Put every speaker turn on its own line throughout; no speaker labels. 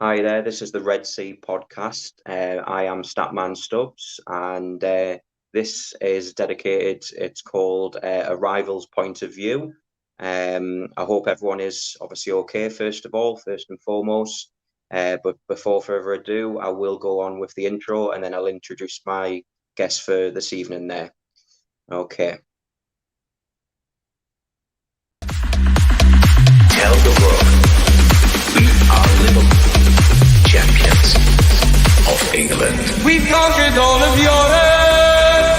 Hi there, this is the Red Sea podcast. I am Statman Stubbs, and this is dedicated, it's called A Rival's Point of View. I hope everyone is obviously okay, first and foremost. But before further ado, I will go on with the intro and then I'll introduce my guest for this evening there. Okay.
Tell the world we are Liverpool, champions of England.
We've conquered all of Europe.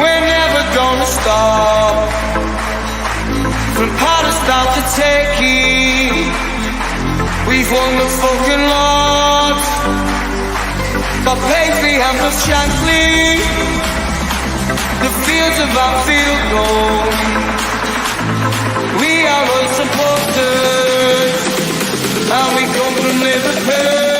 We're never gonna stop. From Palestine to Turkey, we've won the fucking lot. Got Paisley and the Shankly, the fields of Anfield gold. We are unsupported, and we come from Liverpool.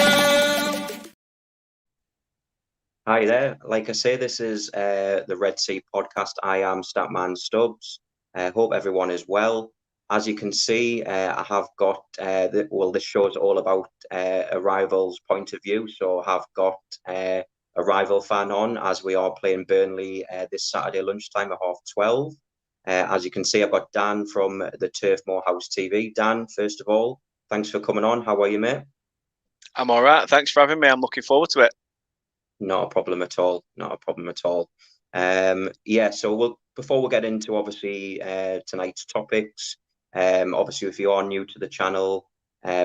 Hi there. Like I say, this is the Red Sea podcast. I am Statman Stubbs. Hope everyone is well. As you can see, I have got, this show is all about a rival's point of view. So I have got a rival fan on as we are playing Burnley this Saturday lunchtime at 12:30. As you can see, I've got Dan from the Turf Moor House TV. Dan, first of all, thanks for coming on. How are you, mate?
I'm all right. Thanks for having me. I'm looking forward to it.
Not a problem at all. Not a problem at all. So before we get into obviously tonight's topics, obviously if you are new to the channel,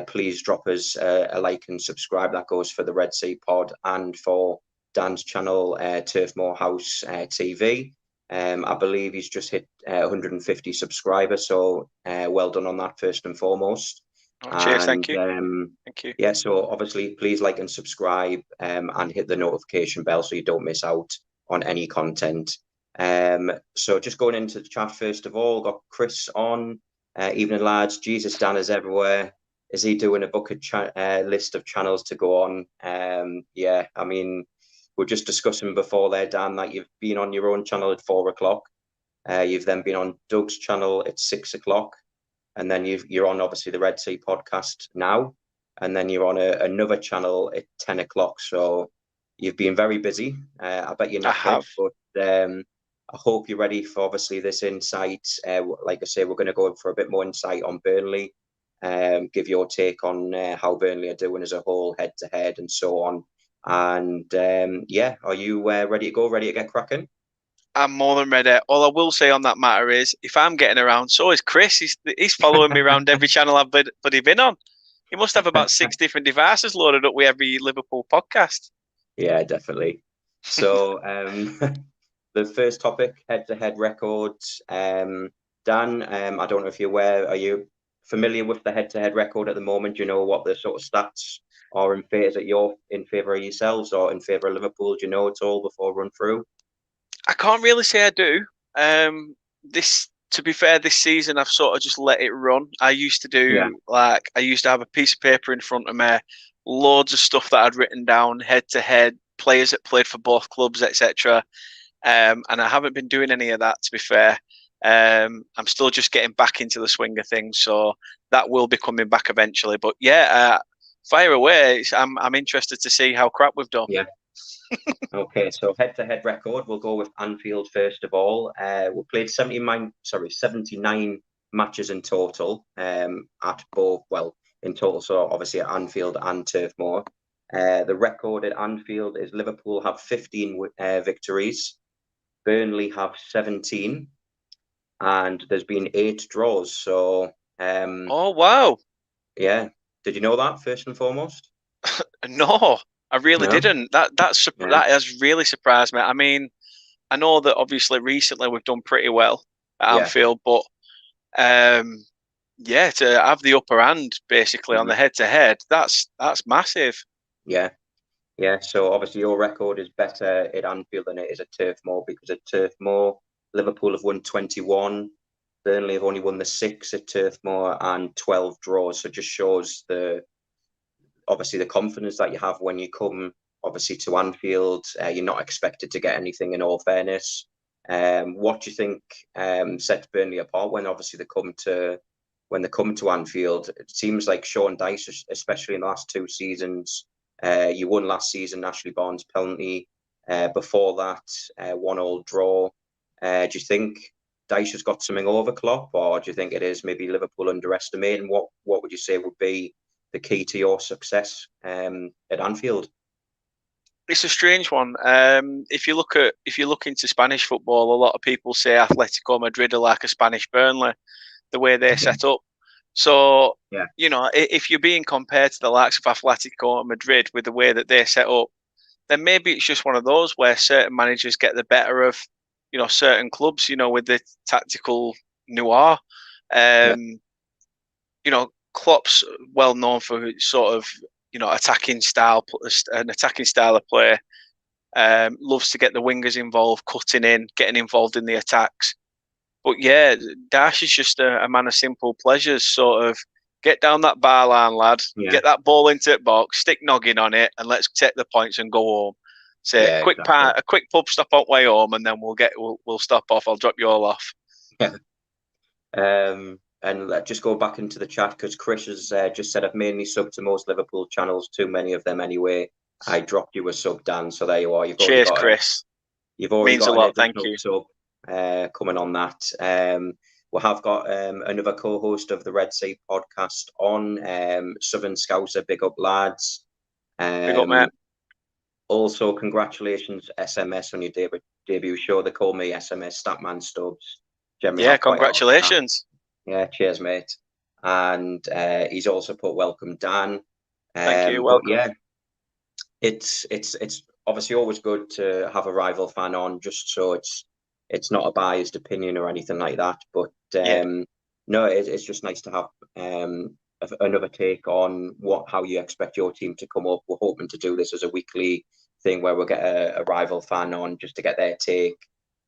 please drop us a like and subscribe. That goes for the Red Sea Pod and for Dan's channel, Turf Moor House TV. I believe he's just hit 150 subscribers, so well done on that first and foremost.
Oh, cheers, thank you. Thank you.
Yeah, so obviously please like and subscribe and hit the notification bell so you don't miss out on any content. So just going into the chat first of all, got Chris on. Evening lads, Jesus, Dan is everywhere. Is he doing a bucket list of channels to go on? Yeah, I mean, we're just discussing before there, Dan, that you've been on your own channel at 4 o'clock. You've then been on Doug's channel at 6 o'clock. And then you're on obviously the Red Sea podcast now. And then you're on another channel at 10 o'clock. So you've been very busy. I bet you're not.
I have.
But I hope you're ready for obviously this insight. Like I say, we're going to go for a bit more insight on Burnley. Give your take on how Burnley are doing as a whole, head to head and so on. And are you ready to go, ready to get cracking?
I'm more than ready. All I will say on that matter is, if I'm getting around, so is Chris. He's following me around every channel I've been on. He must have about 6 different devices loaded up with every Liverpool podcast. Yeah,
definitely. So the first topic, head-to-head records. Dan, I don't know if you're aware, are you familiar with the head-to-head record at the moment? Do you know what the sort of stats are in favour? Is it you're in favour of yourselves or in favour of Liverpool? Do you know it all before I run through?
I can't really say I do. To be fair, this season I've sort of just let it run. I used to have a piece of paper in front of me, loads of stuff that I'd written down, head to head, players that played for both clubs, etc. And I haven't been doing any of that, to be fair. I'm still just getting back into the swing of things, so that will be coming back eventually. But yeah, fire away. I'm interested to see how crap we've done.
Yeah. Okay, so head-to-head record, we'll go with Anfield first of all. We played 79 matches in total at both, in total, so obviously at Anfield and Turf Moor. The record at Anfield is Liverpool have 15 victories, Burnley have 17, and there's been 8 draws. So,
oh wow,
yeah. Did you know that first and foremost?
No. I really didn't. That has really surprised me. I mean, I know that obviously recently we've done pretty well at Anfield, but to have the upper hand basically on the head-to-head, that's massive.
Yeah. So obviously your record is better at Anfield than it is at Turf Moor, because at Turf Moor, Liverpool have won 21, Burnley have only won the 6 at Turf Moor and 12 draws. So it just shows obviously the confidence that you have when you come obviously to Anfield. You're not expected to get anything, in all fairness. What do you think sets Burnley apart when obviously they come to when they come to Anfield, it seems like Sean Dyche, especially in the last 2 seasons, you won last season, Ashley Barnes penalty. Before that, 1-1 draw. Do you think Dyche has got something over Klopp, or do you think it is maybe Liverpool underestimating? What would you say would be the key to your success at Anfield?
It's a strange one. If you look into Spanish football, a lot of people say Atletico Madrid are like a Spanish Burnley, the way they're set up. So, you know, if you're being compared to the likes of Atletico Madrid with the way that they're set up, then maybe it's just one of those where certain managers get the better of, you know, certain clubs, you know, with the tactical noir. You know, Klopp's well known for sort of, you know, an attacking style of play. Loves to get the wingers involved, cutting in, getting involved in the attacks. But yeah, Dash is just a man of simple pleasures. Sort of get down that bar line, lad. Get that ball into the box, stick noggin on it, and let's take the points and go home. Say a quick pub stop on way home, and then we'll stop off. I'll drop you all off.
And let's just go back into the chat because Chris has just said I've mainly subbed to most Liverpool channels, too many of them anyway. I dropped you a sub, Dan, so there you are.
Cheers, Chris.
You've already
means
got
a lot. Thank you.
Sub coming on that. We have got another co-host of the Red Sea podcast on, Southern Scouser. Big up, lads.
Big up, mate.
Also, congratulations, SMS, on your debut show. They call me SMS Statman Stubbs.
Yeah, congratulations.
Yeah, cheers, mate. And he's also put welcome, Dan.
Thank you. Welcome.
Yeah, it's obviously always good to have a rival fan on, just so it's not a biased opinion or anything like that. But no, it's just nice to have another take on how you expect your team to come up. We're hoping to do this as a weekly thing where we'll get a rival fan on just to get their take,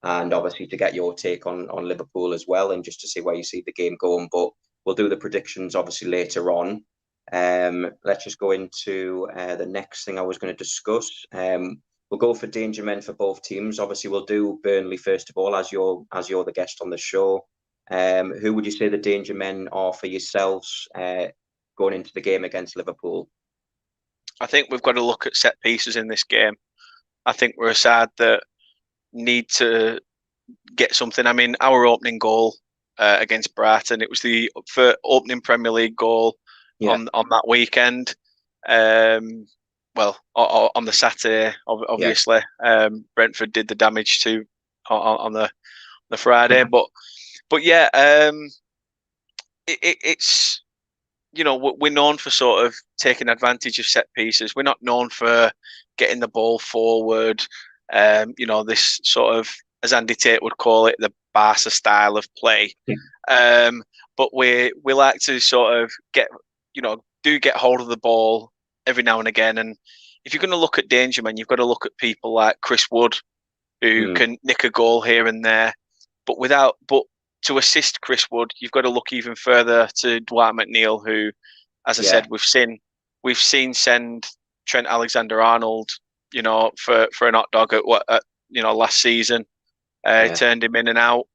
and obviously to get your take on Liverpool as well, and just to see where you see the game going. But we'll do the predictions obviously later on. Let's just go into the next thing I was going to discuss. We'll go for danger men for both teams. Obviously, we'll do Burnley first of all, as you're the guest on the show. Who would you say the danger men are for yourselves going into the game against Liverpool?
I think we've got to look at set pieces in this game. I think we're a side that need to get something. I mean, our opening goal against Brighton, it was the opening Premier League goal on that weekend. Well, on the Saturday, obviously, Brentford did the damage to on the Friday, but yeah, it's, you know, we're known for sort of taking advantage of set pieces. We're not known for getting the ball forward. You know, this sort of, as Andy Tate would call it, the Barca style of play. But we like to sort of get hold of the ball every now and again. And if you're going to look at danger men, you've got to look at people like Chris Wood, who can nick a goal here and there. But to assist Chris Wood, you've got to look even further to Dwight McNeil, who, as I said, we've seen send Trent Alexander-Arnold, you know, for an hot dog at last season. Turned him in and out.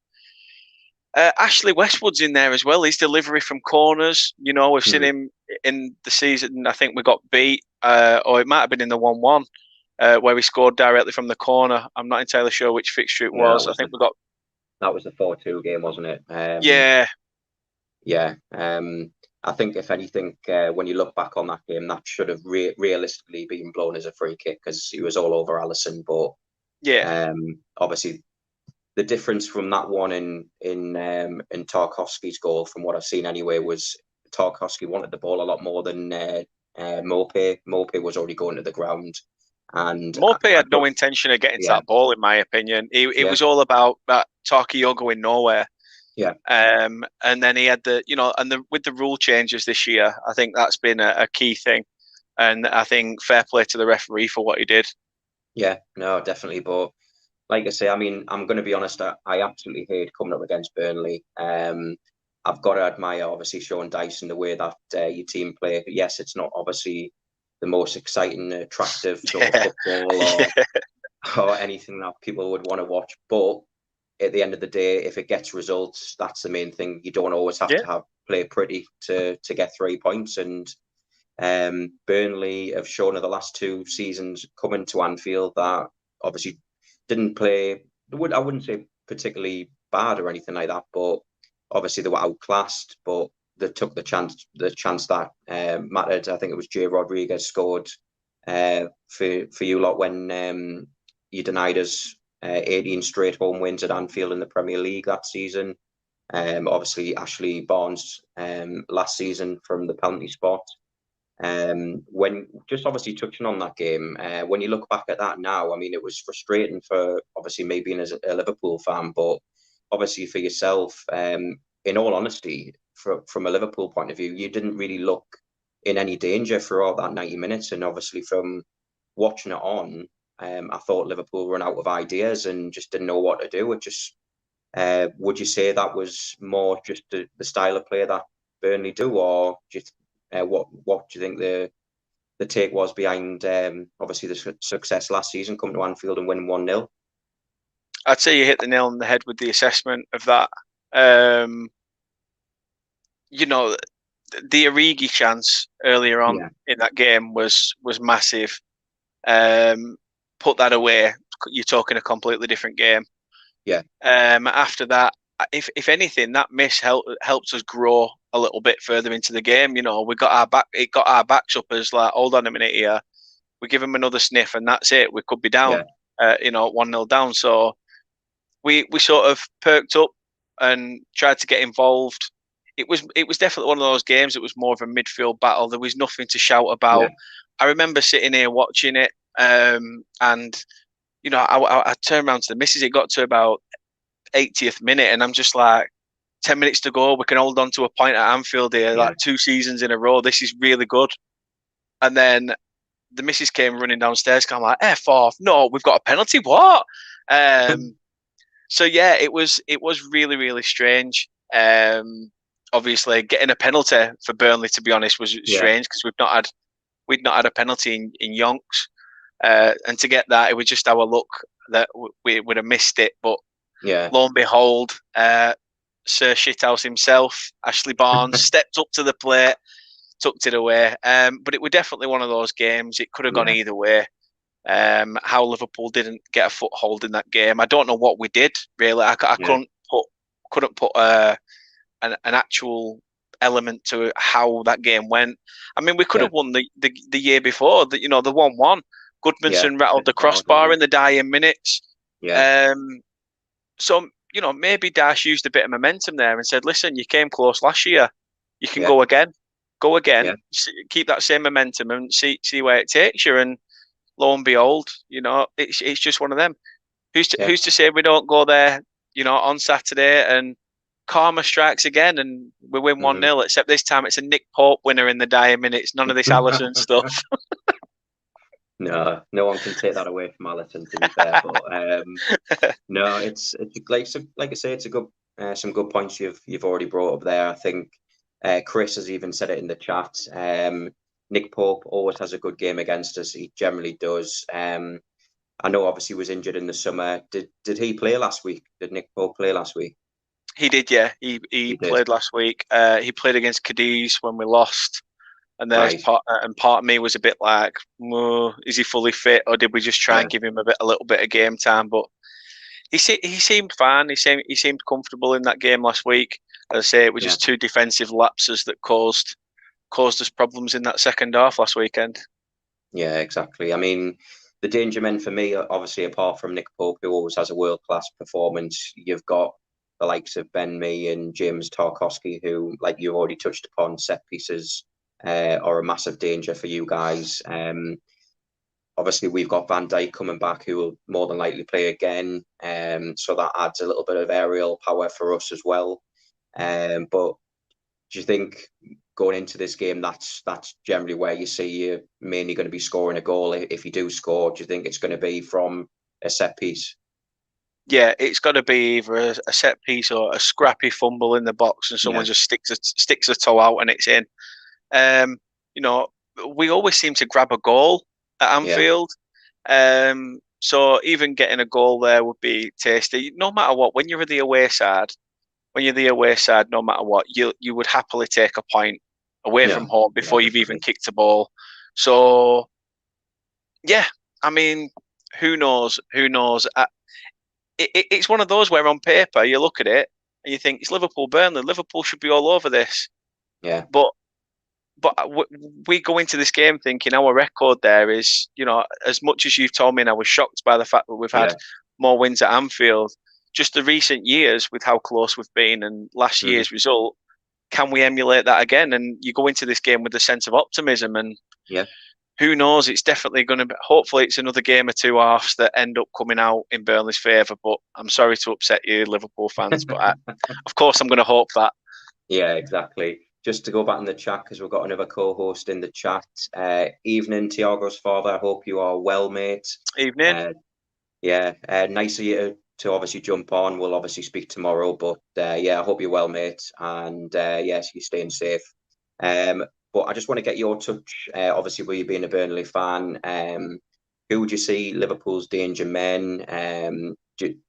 Ashley Westwood's in there as well. His delivery from corners, you know, we've seen him in the season. I think we got beat, or it might have been in the 1-1, where we scored directly from the corner. I'm not entirely sure which fixture it was. I think
that was the 4-2 game, wasn't it?
Yeah.
I think if anything, when you look back on that game, that should have realistically been blown as a free kick because he was all over Alisson. But obviously, the difference from that one in Tarkowski's goal, from what I've seen anyway, was Tarkowski wanted the ball a lot more than Maupay. Maupay was already going to the ground. And
Maupay had no intention of getting to that ball, in my opinion. It was all about that Tarky, you're going nowhere.
Yeah.
And then he had with the rule changes this year, I think that's been a key thing. And I think fair play to the referee for what he did.
Yeah, no, definitely. But like I say, I mean, I'm going to be honest, I absolutely hate coming up against Burnley. I've got to admire, obviously, Sean Dyche in the way that your team play. But yes, it's not obviously the most exciting, attractive sort of football or anything that people would want to watch. But at the end of the day, if it gets results, that's the main thing. You don't always have to play pretty to get 3 points. And Burnley have shown in the last 2 seasons coming to Anfield that obviously didn't play. I wouldn't say particularly bad or anything like that, but obviously they were outclassed. But they took the chance that mattered. I think it was Jay Rodriguez scored for you lot when you denied us 18 straight home wins at Anfield in the Premier League that season. Obviously Ashley Barnes last season from the penalty spot. When just obviously touching on that game, when you look back at that now, I mean, it was frustrating for obviously me being as a Liverpool fan, but obviously for yourself, in all honesty, from a Liverpool point of view, you didn't really look in any danger for all that 90 minutes. And obviously from watching it on, I thought Liverpool run out of ideas and just didn't know what to do. It just, would you say that was more just the style of play that Burnley do, or just what do you think the take was behind obviously the success last season, coming to Anfield and winning 1-0?
I'd say you hit the nail on the head with the assessment of that. You know, the Origi chance earlier on in that game was massive. Put that away, you're talking a completely different game.
Yeah.
After that, if anything, that miss helped us grow a little bit further into the game. You know, it got our backs up as like, hold on a minute here, we give them another sniff and that's it. We could be down, 1-0 down. So we sort of perked up and tried to get involved. It was definitely one of those games. It was more of a midfield battle. There was nothing to shout about. Yeah. I remember sitting here watching it, and you know, I turned around to the missus. It got to about 80th minute, and I'm just like, 10 minutes to go. We can hold on to a point at Anfield here, like 2 seasons in a row. This is really good. And then the missus came running downstairs. I'm like, F off! No, we've got a penalty. What? So yeah, it was really, really strange. Obviously, getting a penalty for Burnley, to be honest, was strange because we'd not had a penalty in yonks, and to get that, it was just our luck that we would have missed it. But lo and behold, Sir Shithouse himself, Ashley Barnes, stepped up to the plate, tucked it away. But it was definitely one of those games. It could have gone either way. How Liverpool didn't get a foothold in that game, I don't know what we did really. I couldn't put an actual element to how that game went. I mean, we could have won the year before. The 1-1. Goodmanson rattled the crossbar in the dying minutes. So you know, maybe Dash used a bit of momentum there and said, "Listen, you came close last year. You can go again. Keep that same momentum and see where it takes you." And lo and behold, you know, it's just one of them. Who's to say we don't go there, you know, on Saturday and karma strikes again and we win 1-0, except this time it's a Nick Pope winner in the dying minutes. None of this Alisson stuff.
No one can take that away from Alisson, to be fair. But no, it's like I say, it's a good some good points you've already brought up there. I think Chris has even said it in the chat. Nick Pope always has a good game against us. He generally does. I know obviously he was injured in the summer. Did he play last week? Did Nick Pope play last week?
He did, yeah. He played last week. He played against Cadiz when we lost. And there's part of me was a bit like, is he fully fit, or did we just try and give him a little bit of game time? But he seemed fine. He seemed comfortable in that game last week. As I say, it was just 2 defensive lapses that caused us problems in that second half last weekend.
Yeah, exactly. I mean, the danger men for me, obviously, apart from Nick Pope, who always has a world-class performance, you've got the likes of Ben Mee and James Tarkowski, who, like you've already touched upon, set pieces are a massive danger for you guys. Obviously, we've got Van Dijk coming back, who will more than likely play again. So that adds a little bit of aerial power for us as well. But do you think going into this game, that's generally where you see you're mainly going to be scoring a goal? If you do score, do you think it's going to be from a set piece?
Yeah, it's got to be either a set piece or a scrappy fumble in the box and someone just sticks a toe out and it's in. You know, we always seem to grab a goal at Anfield. So even getting a goal there would be tasty. No matter what, when you're at the away side, when you're the away side, no matter what, you would happily take a point away from home before you've even kicked the ball. So, yeah, I mean, who knows? Who knows? It's one of those where on paper you look at it and you think it's Liverpool-Burnley. Liverpool should be all over this.
Yeah.
But we go into this game thinking our record there is, as much as you've told me, and I was shocked by the fact that we've had more wins at Anfield. Just the recent years with how close we've been and last year's result, can we emulate that again? And you go into this game with a sense of optimism, and who knows? It's definitely going to be. Hopefully, it's another game or two halves that end up coming out in Burnley's favour. But I'm sorry to upset you, Liverpool fans, but of course I'm going to hope that. Yeah,
exactly. Just to go back in the chat, because we've got another co-host in the chat. Evening, Tiago's father. I hope you are well, mate.
Evening.
Nice of you to obviously jump on. We'll obviously speak tomorrow, but I hope you're well, mate, and yes, you're staying safe. But I just want to get your touch. Obviously, with you being a Burnley fan, who would you see Liverpool's danger men?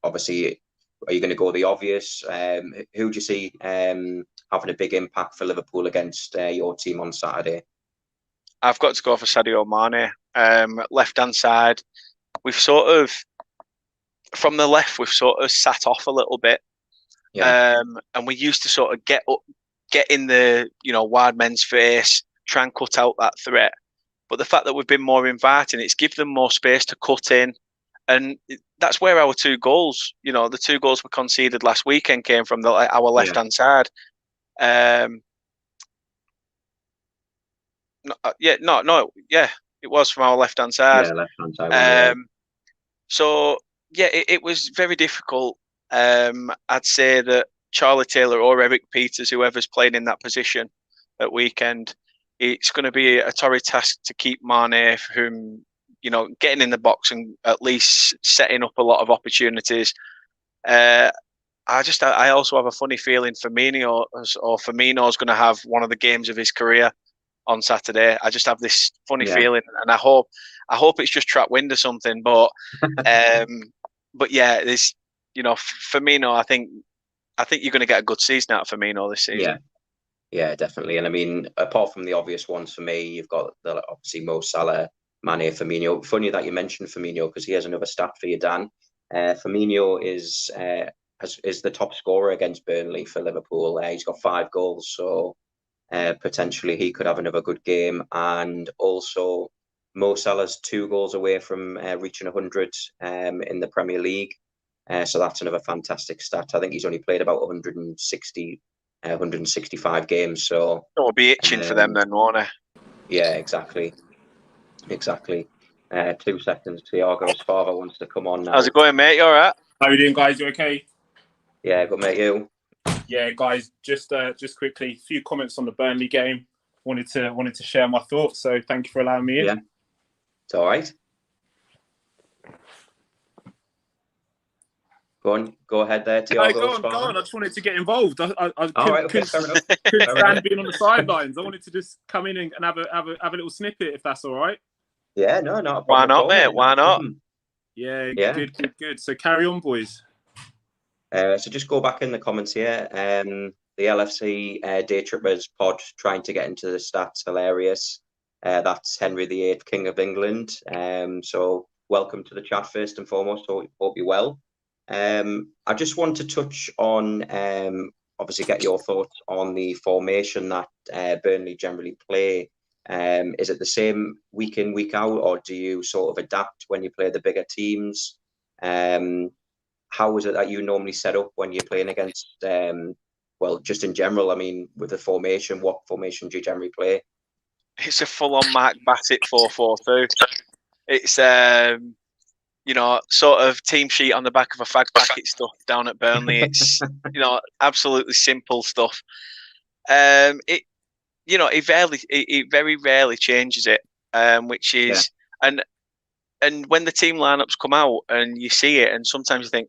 Obviously, are you going to go the obvious? Who would you see having a big impact for Liverpool against your team on Saturday?
I've got to go for Sadio Mane. Left-hand side, we've sort of, from the left, we've sort of sat off a little bit. And we used to sort of get in the wide men's face, try and cut out that threat. But the fact that we've been more inviting, it's given them more space to cut in. And that's where our 2 goals, the 2 goals we conceded last weekend came from our left-hand side. It was from our left-hand side.
Yeah, left-hand side.
So, it was very difficult. I'd say that Charlie Taylor or Eric Peters, whoever's playing in that position at weekend, it's going to be a torrid task to keep Mane from, getting in the box and at least setting up a lot of opportunities. I also have a funny feeling Firmino's going to have one of the games of his career on Saturday. I just have this funny feeling, and I hope it's just trap wind or something. But this, Firmino, I think you're going to get a good season out of Firmino this season.
Yeah, definitely. And I mean, apart from the obvious ones for me, you've got obviously Mo Salah, Mane, Firmino. Funny that you mentioned Firmino, because he has another stat for you, Dan. Firmino is the top scorer against Burnley for Liverpool. He's got 5 goals, so potentially he could have another good game. And also, Mo Salah's 2 goals away from reaching 100 in the Premier League. So that's another fantastic stat. I think he's only played about 165 games. So
it'll be itching for them then, won't it?
Yeah, exactly. 2 seconds. Tiago's father wants to come on now.
How's it going, mate? You all right?
How are you doing, guys? You okay?
Yeah, good, mate. You?
Yeah, guys. Just quickly, a few comments on the Burnley game. Wanted to share my thoughts. So thank you for allowing me in.
Yeah, it's all right. Go ahead there, Tiago.
Go on. I just wanted to get involved. I
couldn't stand
being on the sidelines. I wanted to just come in and have a little snippet, if that's all right.
Yeah, no, not a
Why
problem.
not, mate? Why not?
Yeah, good. So carry on, boys.
So just go back in the comments here. The LFC Day Trippers pod trying to get into the stats, hilarious. That's Henry VIII, King of England. So welcome to the chat first and foremost. Hope you're well. I just want to touch on, obviously, get your thoughts on the formation that Burnley generally play. Is it the same week in, week out, or do you sort of adapt when you play the bigger teams? How is it that you normally set up when you're playing against, just in general, I mean, with the formation, what formation do you generally play?
It's a full-on Mark Bassett 4-4-2. It's, sort of team sheet on the back of a fag packet stuff down at Burnley. It's, absolutely simple stuff. It very rarely changes it, which is, and when the team lineups come out and you see it, and sometimes you think,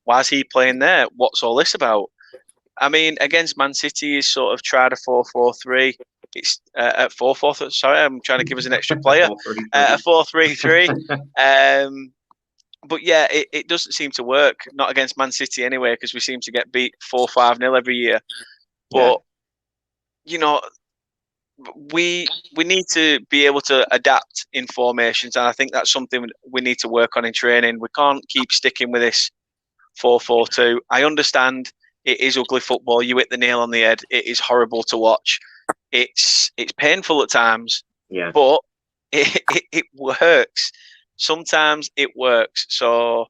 why is he playing there? What's all this about? I mean, against Man City, he's sort of tried a 4-4-3. It's at 4-4. Sorry, I'm trying to give us an extra player. A 4-3-3. but yeah, it doesn't seem to work. Not against Man City anyway, because we seem to get beat 4-5-0 every year. But you know, we need to be able to adapt in formations, and I think that's something we need to work on in training. We can't keep sticking with this 4-4-2. I understand it is ugly football. You hit the nail on the head. It is horrible to watch. It's painful at times, but it works. Sometimes it works. So,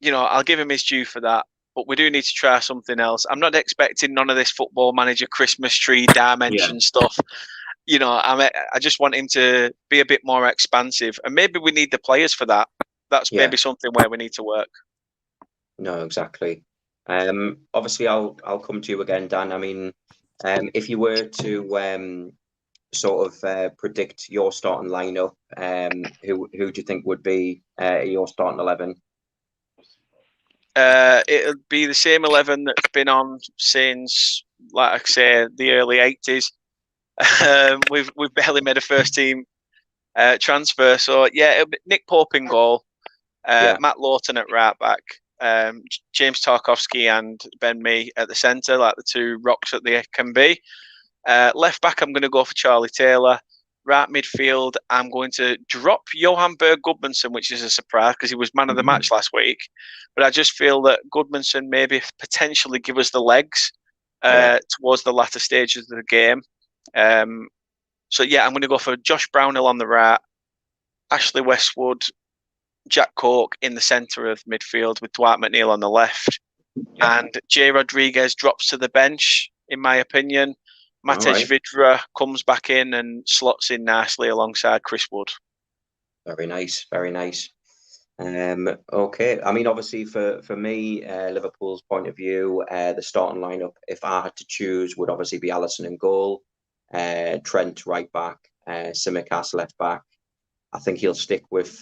I'll give him his due for that. But we do need to try something else. I'm not expecting none of this Football Manager Christmas tree dimension stuff. I just want him to be a bit more expansive, and maybe we need the players for that. That's maybe something where we need to work.
No, exactly. Obviously, I'll come to you again, Dan. I mean, if you were to sort of predict your starting lineup, who do you think would be your starting 11?
It'll be the same 11 that's been on since, like I say, the early 80s. We've barely made a first team transfer, so yeah, it'll be Nick Pope in goal, Matt Lawton at right back, James Tarkowski and Ben Mee at the centre, like the two rocks that they can be. Left back, I'm going to go for Charlie Taylor. Right midfield, I'm going to drop Johan Berg Gudmundsson, which is a surprise because he was man of the match last week. But I just feel that Gudmundsson maybe potentially give us the legs towards the latter stages of the game. So yeah, I'm going to go for Josh Brownhill on the right, Ashley Westwood, Jack Cork in the centre of midfield with Dwight McNeil on the left. And Jay Rodriguez drops to the bench, in my opinion. Matej Vidra comes back in and slots in nicely alongside Chris Wood.
Very nice, very nice. Okay, I mean, obviously for me, Liverpool's point of view, the starting lineup, if I had to choose, would obviously be Alisson in goal, Trent right back, Tsimikas left back. I think he'll stick with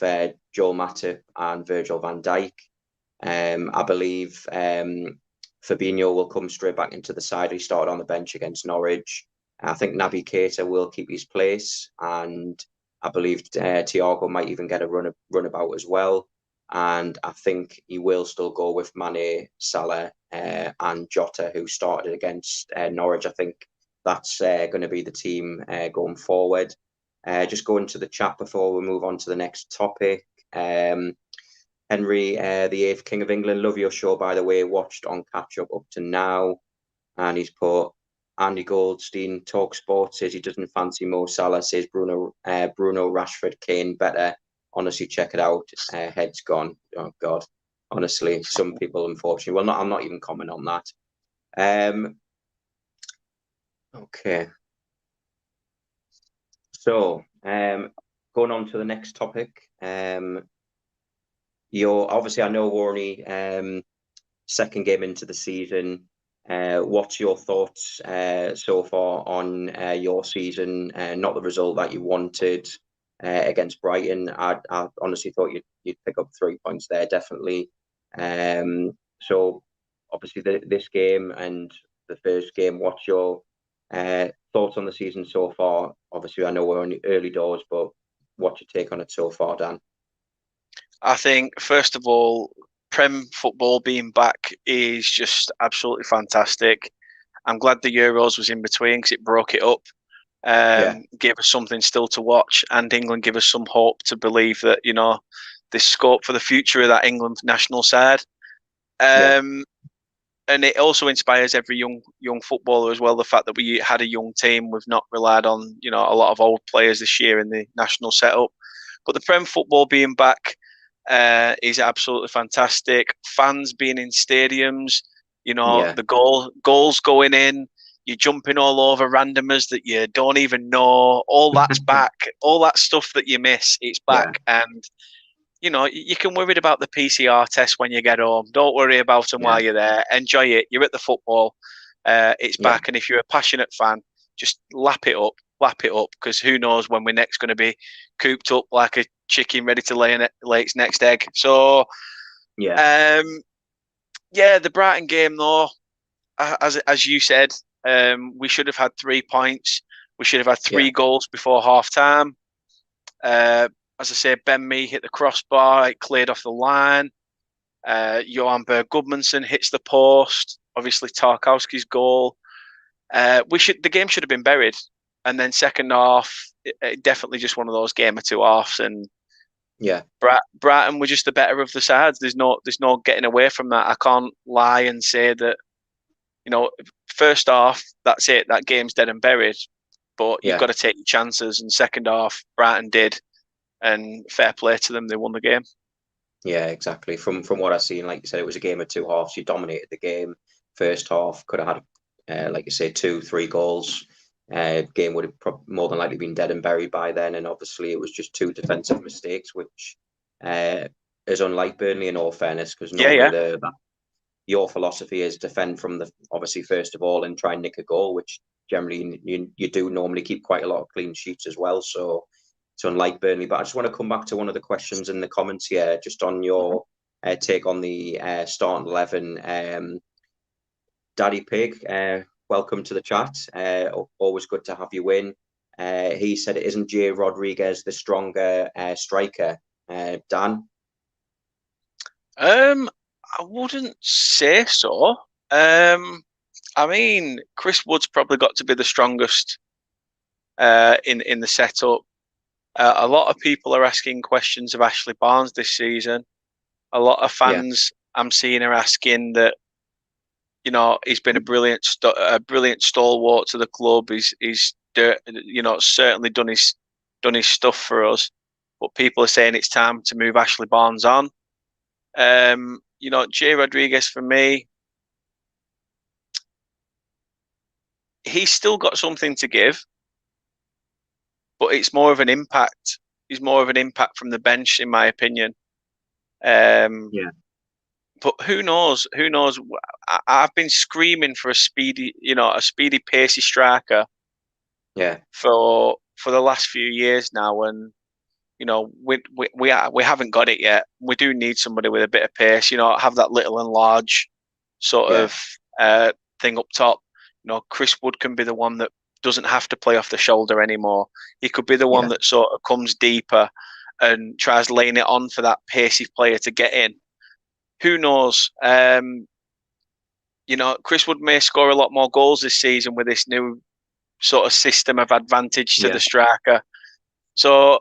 Joel Matip and Virgil van Dijk. I believe Fabinho will come straight back into the side. He started on the bench against Norwich. I think Naby Keita will keep his place, and I believe Thiago might even get a run about as well. And I think he will still go with Mane, Salah, and Jota, who started against Norwich. I think that's going to be the team going forward. Just going to the chat before we move on to the next topic. Henry, the 8th King of England, love your show, by the way, watched on catch up to now. And he's put Andy Goldstein, Talk Sport, says he doesn't fancy Mo Salah, says Bruno Rashford, Kane better. Honestly, check it out. Head's gone. Oh, God. Honestly, some people, unfortunately, well, I'm not even commenting on that. Okay. So, going on to the next topic. Obviously, I know we're only second game into the season. What's your thoughts so far on your season? Not the result that you wanted against Brighton. I honestly thought you'd pick up 3 points there, definitely. So, obviously, this game and the first game, what's your thoughts on the season so far? Obviously, I know we're only early doors, but what's your take on it so far, Dan?
I think, first of all, Prem football being back is just absolutely fantastic. I'm glad the Euros was in between because it broke it up, gave us something still to watch, and England gave us some hope to believe that, there's scope for the future of that England national side. And it also inspires every young footballer as well, the fact that we had a young team. We've not relied on, a lot of old players this year in the national setup. But the Prem football being back is absolutely fantastic. Fans being in stadiums, the goals going in, you're jumping all over randomers that you don't even know. All that's back. All that stuff that you miss, it's back. And, you can worry about the PCR test when you get home. Don't worry about them while you're there. Enjoy it. You're at the football. It's back. And if you're a passionate fan, just lap it up, because who knows when we're next going to be cooped up like a chicken ready to lay its next egg. So, the Brighton game, though, as you said, we should have had 3 points. We should have had 3 goals before half time. as I say, Ben Mee hit the crossbar, it cleared off the line. Johan Berg Gudmundsson hits the post. Obviously, Tarkowski's goal. The game should have been buried. And then second half, it definitely just one of those game of two halves. And
yeah,
Brighton were just the better of the sides. There's no getting away from that. I can't lie and say that, first half, that's it. That game's dead and buried. But you've got to take your chances. And second half, Brighton did. And fair play to them, they won the game.
Yeah, exactly. From what I've seen, like you said, it was a game of two halves. You dominated the game. First half could have had, like you say, 2-3 goals. Game would have more than likely been dead and buried by then. And obviously, it was just 2 defensive mistakes, which is unlike Burnley in all fairness, because normally your philosophy is defend from the obviously first of all and try and nick a goal, which generally you do normally keep quite a lot of clean sheets as well. So it's unlike Burnley. But I just want to come back to one of the questions in the comments here, just on your take on the starting 11. Daddy Pig, welcome to the chat. Always good to have you in. He said, "Isn't Jay Rodriguez the stronger striker?" Dan?
I wouldn't say so. I mean, Chris Wood's probably got to be the strongest in the setup. A lot of people are asking questions of Ashley Barnes this season. A lot of fans I'm seeing are asking that. He's been a brilliant stalwart to the club. He's certainly done his stuff for us. But people are saying it's time to move Ashley Barnes on. Jay Rodriguez, for me, he's still got something to give, but it's more of an impact. He's more of an impact from the bench, in my opinion. But who knows? Who knows? I've been screaming for a speedy, pacey striker.
Yeah.
For the last few years now, and we haven't got it yet. We do need somebody with a bit of pace. Have that little and large sort of thing up top. Chris Wood can be the one that doesn't have to play off the shoulder anymore. He could be the one that sort of comes deeper and tries laying it on for that pacey player to get in. Who knows? Chris Wood may score a lot more goals this season with this new sort of system of advantage to the striker. So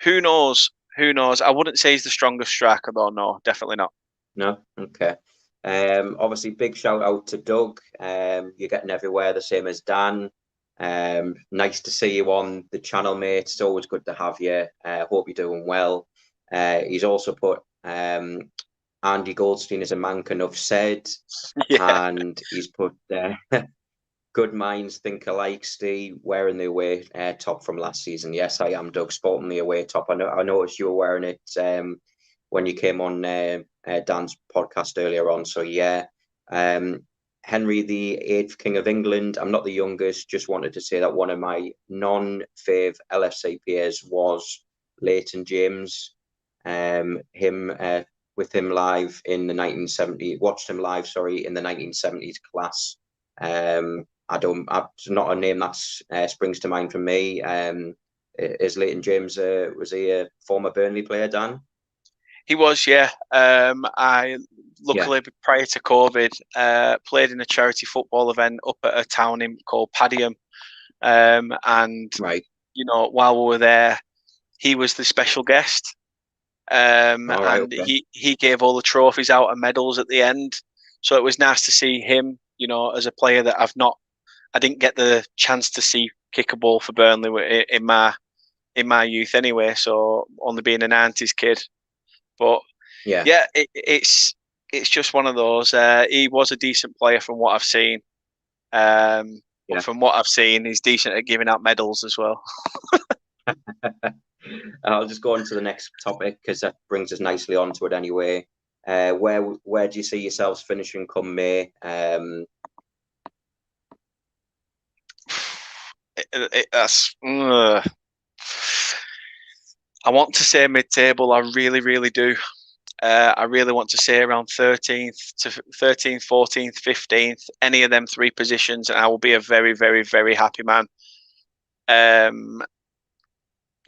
who knows? Who knows? I wouldn't say he's the strongest striker, though. No, definitely not.
No? Okay. Obviously, big shout out to Doug. You're getting everywhere, the same as Dan. Nice to see you on the channel, mate. It's always good to have you. Hope you're doing well. He's also put Andy Goldstein is a man enough said, and he's put good minds think alike. Steve wearing the away top from last season. Yes, I am, Doug, sporting the away top. I noticed you were wearing it when you came on Dan's podcast earlier on. So Henry VIII, King of England. I'm not the youngest. Just wanted to say that one of my non-fave LFC peers was Leighton James. With him live in the 1970s, watched him live, in the 1970s class. Not a name that springs to mind for me. Is Leighton James, was he a former Burnley player, Dan?
He was, yeah. I luckily prior to COVID played in a charity football event up at a town called Padiham, and while we were there, he was the special guest. He gave all the trophies out and medals at the end, so it was nice to see him, as a player that I didn't get the chance to see kick a ball for Burnley in my youth anyway, so only being a 90s kid. But it's just one of those. He was a decent player from what I've seen. But from what I've seen, he's decent at giving out medals as well.
I'll just go on to the next topic because that brings us nicely onto it anyway. Where do you see yourselves finishing come May?
I want to say mid-table. I really, really do. I really want to say around 13th, 14th, 15th, any of them 3 positions, and I will be a very, very, very happy man.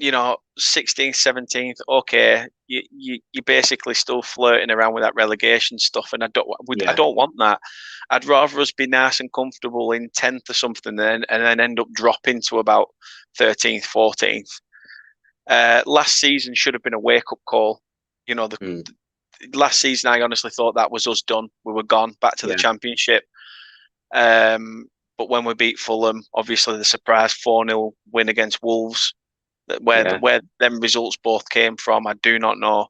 16th, 17th, okay, you're basically still flirting around with that relegation stuff, and I don't want that. I'd rather us be nice and comfortable in 10th or something, and then end up dropping to about 13th, 14th. Last season should have been a wake-up call. Last season, I honestly thought that was us done. We were gone back to the Championship. But when we beat Fulham, obviously the surprise 4-0 win against Wolves, where them results both came from, I do not know.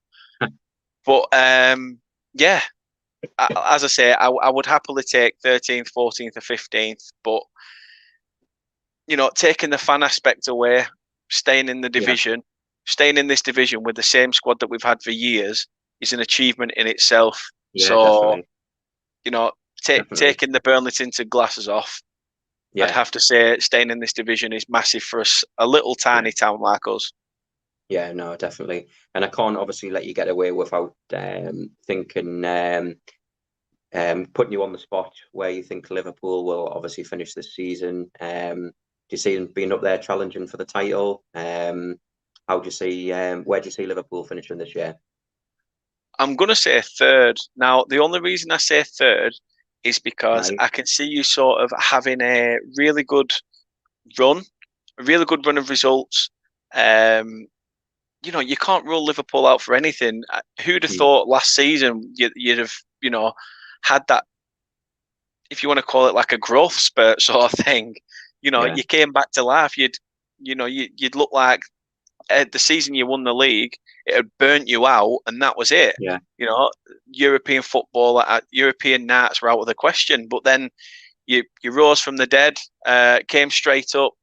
But as I say, I would happily take 13th, 14th, or 15th. But taking the fan aspect away, staying in the division, staying in this division with the same squad that we've had for years is an achievement in itself.
Yeah,
so,
definitely.
Taking the Burnley tinted glasses off, I'd have to say staying in this division is massive for us, a little tiny town like us.
Yeah, no, definitely. And I can't obviously let you get away without thinking, putting you on the spot where you think Liverpool will obviously finish this season. Do you see them being up there challenging for the title? How do you see, where do you see Liverpool finishing this year?
I'm going to say third. Now, the only reason I say third is because I can see you sort of having a really good run of results. You can't rule Liverpool out for anything. Who'd have thought last season you'd have, had that, if you want to call it like a growth spurt sort of thing. You came back to life. You'd look like the season you won the league, it had burnt you out, and that was it.
Yeah.
European football, European nights were out of the question. But then you rose from the dead, came straight up.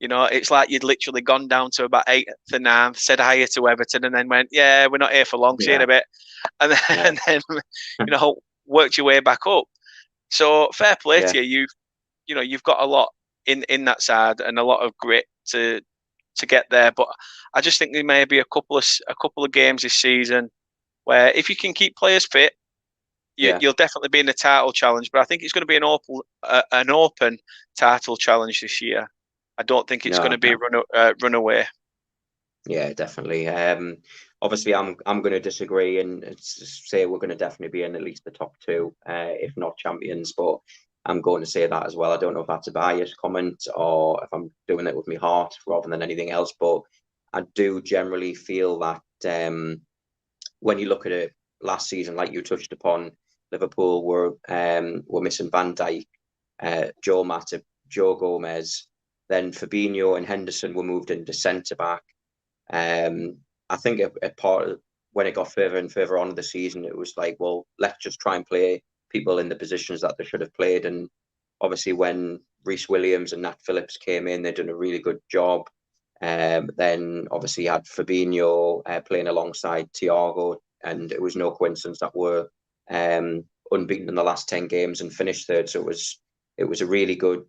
It's like you'd literally gone down to about 8th or 9th, said hi to Everton, and then went, we're not here for long, see you in a bit. And then, worked your way back up. So fair play to you. You've got a lot in that side and a lot of grit to get there. But I just think there may be a couple of games this season where if you can keep players fit, you'll definitely be in the title challenge. But I think it's going to be an open title challenge this year. I don't think it's going to be a runaway. Yeah,
definitely. Obviously, I'm going to disagree and say we're going to definitely be in at least the top 2, if not champions. But I'm going to say that as well. I don't know if that's a biased comment or if I'm doing it with my heart rather than anything else. But I do generally feel that when you look at it last season, like you touched upon, Liverpool were missing Van Dijk, Joe Matip, Joe Gomez. Then Fabinho and Henderson were moved into centre-back. I think a part of, when it got further and further on in the season, it was like, well, let's just try and play people in the positions that they should have played. And obviously when Reece Williams and Nat Phillips came in, they'd done a really good job. Then obviously you had Fabinho playing alongside Thiago, and it was no coincidence that we're unbeaten in the last 10 games and finished third. So it was a really good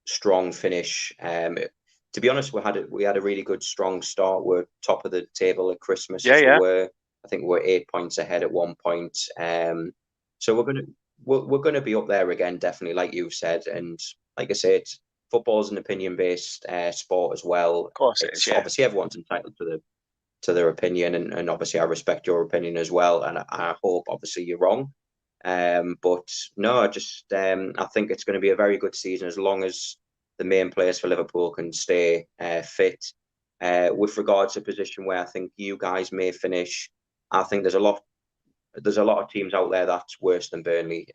strong finish. To be honest, we had a really good strong start. We're top of the table at Christmas. I think we're 8 points ahead at one point. So we're gonna be up there again, definitely, like you said. And like I said, football's an opinion-based sport as well.
Of course, it's
obviously everyone's entitled to their opinion, and obviously I respect your opinion as well. And I hope obviously you're wrong. But no, I think it's going to be a very good season as long as the main players for Liverpool can stay fit. With regards to a position where I think you guys may finish, I think there's a lot of teams out there that's worse than Burnley.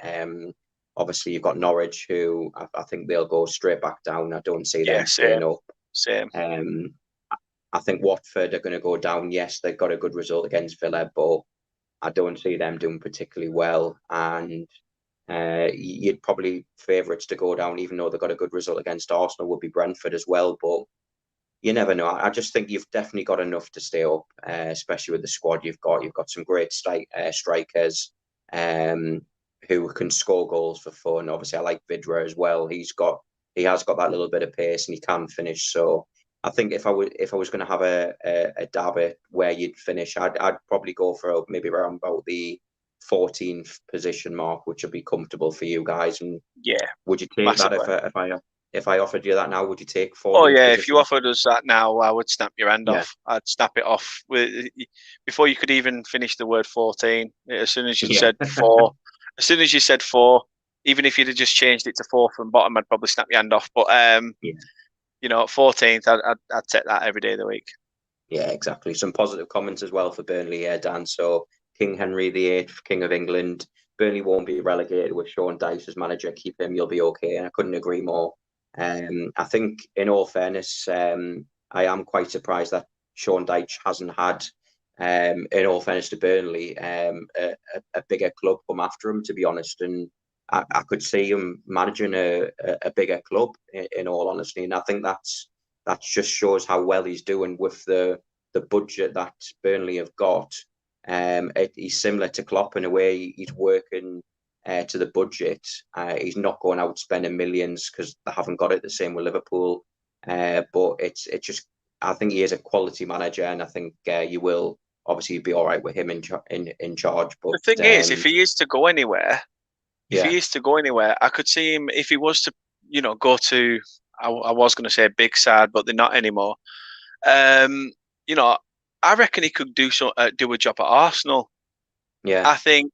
Obviously you've got Norwich, who I think they'll go straight back down. I don't see them staying up.
Same.
I think Watford are going to go down. Yes, they've got a good result against Villa, but I don't see them doing particularly well. And you'd probably favourites to go down, even though they got a good result against Arsenal, would be Brentford as well. But you never know. I just think you've definitely got enough to stay up, especially with the squad you've got. You've got some great strikers who can score goals for fun. Obviously, I like Vidra as well. He has got that little bit of pace and he can finish. So I think if I was going to have a dab at where you'd finish, I'd probably go for maybe around about the 14th position mark, which would be comfortable for you guys. And would you take
massively.
that if I if I offered you that now, would you take
Oh
14th
yeah, if
position?
you offered us that now, I would snap your hand
Yeah.
off. I'd snap it off before you could even finish the word 14. As soon as you
Yeah.
said 4, as soon as you said 4, even if you'd have just changed it to 4th and bottom, I'd probably snap your hand off. But
Yeah.
14th, I'd take that every day of the week.
Yeah, exactly. Some positive comments as well for Burnley here, Dan. So King Henry VIII, King of England. Burnley won't be relegated with Sean Dyche as manager. Keep him, you'll be okay. And I couldn't agree more. I think, in all fairness, I am quite surprised that Sean Dyche hasn't had, in all fairness to Burnley, a bigger club come after him, to be honest. And I could see him managing a bigger club, in all honesty. And I think that just shows how well he's doing with the budget that Burnley have got. He's similar to Klopp in a way. He's working to the budget. He's not going out spending millions because they haven't got it the same with Liverpool. But it's just, I think he is a quality manager, and I think you will obviously be all right with him in charge. But
the thing is, if he is to go anywhere, I could see him if he was to, go to. I was going to say a big side, but they're not anymore. I reckon he could do a job at Arsenal.
Yeah,
I think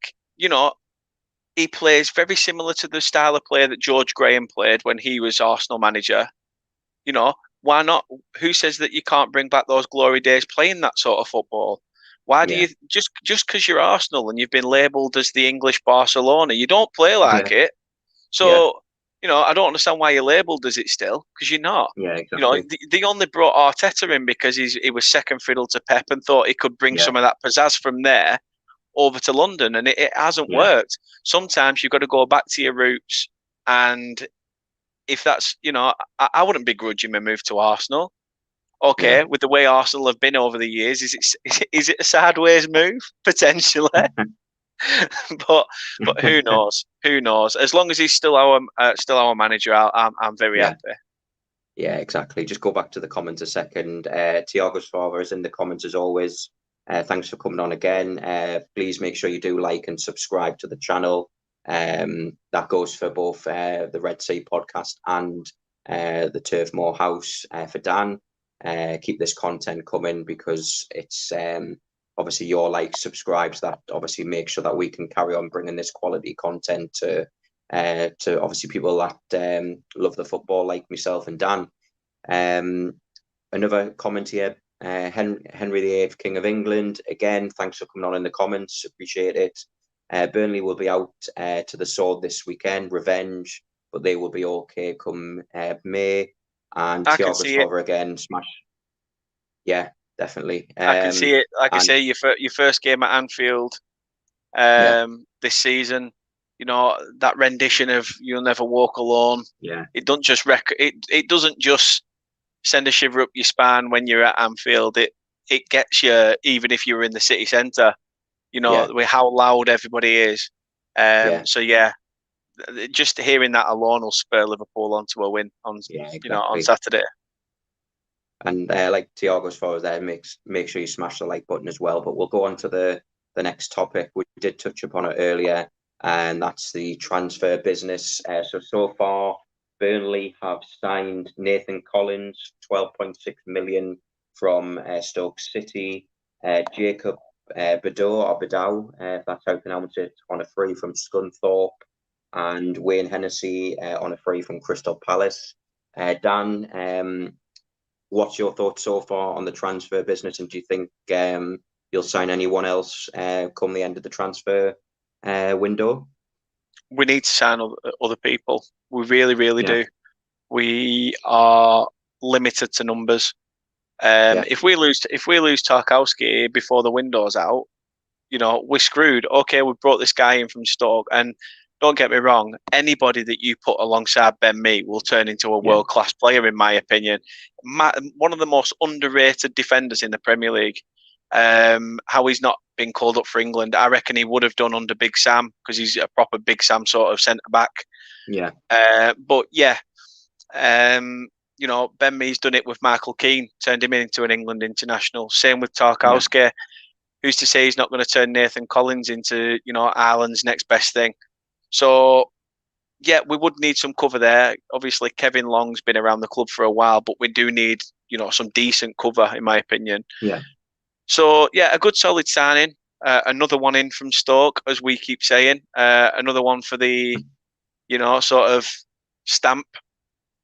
he plays very similar to the style of play that George Graham played when he was Arsenal manager. Why not? Who says that you can't bring back those glory days playing that sort of football? Why do you just because you're Arsenal and you've been labelled as the English Barcelona, you don't play like it. So I don't understand why you're labelled as it still, because you're not.
Yeah, exactly.
They only brought Arteta in because he was second fiddle to Pep and thought he could bring some of that pizzazz from there over to London, and it hasn't worked. Sometimes you've got to go back to your roots, and if that's, I wouldn't begrudge him a move to Arsenal. Okay, with the way Arsenal have been over the years, is it a sideways move potentially? but who knows? Who knows? As long as he's still our manager, I'm very happy.
Yeah, exactly. Just go back to the comments a second. Tiago's father is in the comments as always. Thanks for coming on again. Please make sure you do like and subscribe to the channel. That goes for both the Red Sea podcast and the Turf Moor House for Dan. Keep this content coming because it's obviously your like, subscribes that obviously make sure that we can carry on bringing this quality content to obviously people that love the football like myself and Dan. Another comment here. Henry VIII, King of England. Again, thanks for coming on in the comments. Appreciate it. Burnley will be out to the sword this weekend, revenge, but they will be okay come May. And Thiago's father again, smash. Yeah, definitely.
I can see it. Like I say, your first game at Anfield this season. That rendition of "You'll Never Walk Alone."
Yeah,
it doesn't just it doesn't just send a shiver up your spine when you're at Anfield. It gets you even if you're in the city centre. With how loud everybody is. So just hearing that alone will spur Liverpool onto a win on on Saturday.
And like Tiago's father there, make sure you smash the like button as well. But we'll go on to the next topic. We did touch upon it earlier, and that's the transfer business. So far, Burnley have signed Nathan Collins, 12.6 million from Stoke City. Jacob Badau, if that's how you pronounce it, on a free from Scunthorpe, and Wayne Hennessy on a free from Crystal Palace. Dan, what's your thoughts so far on the transfer business, and do you think you'll sign anyone else come the end of the transfer window?
We need to sign other people. We really, really do. We are limited to numbers. If we lose Tarkowski before the window's out, we're screwed. Okay, we brought this guy in from Stoke, and don't get me wrong, anybody that you put alongside Ben Mee will turn into a world-class player, in my opinion. One of the most underrated defenders in the Premier League. How he's not been called up for England, I reckon he would have done under Big Sam, because he's a proper Big Sam sort of centre-back. Ben Mee's done it with Michael Keane, turned him into an England international. Same with Tarkowski. Who's to say he's not going to turn Nathan Collins into, Ireland's next best thing? So yeah, we would need some cover there. Obviously, Kevin Long's been around the club for a while, but we do need, some decent cover, in my opinion.
Yeah.
So, yeah, a good solid signing. Another one in from Stoke, as we keep saying. Another one for the, sort of stamp.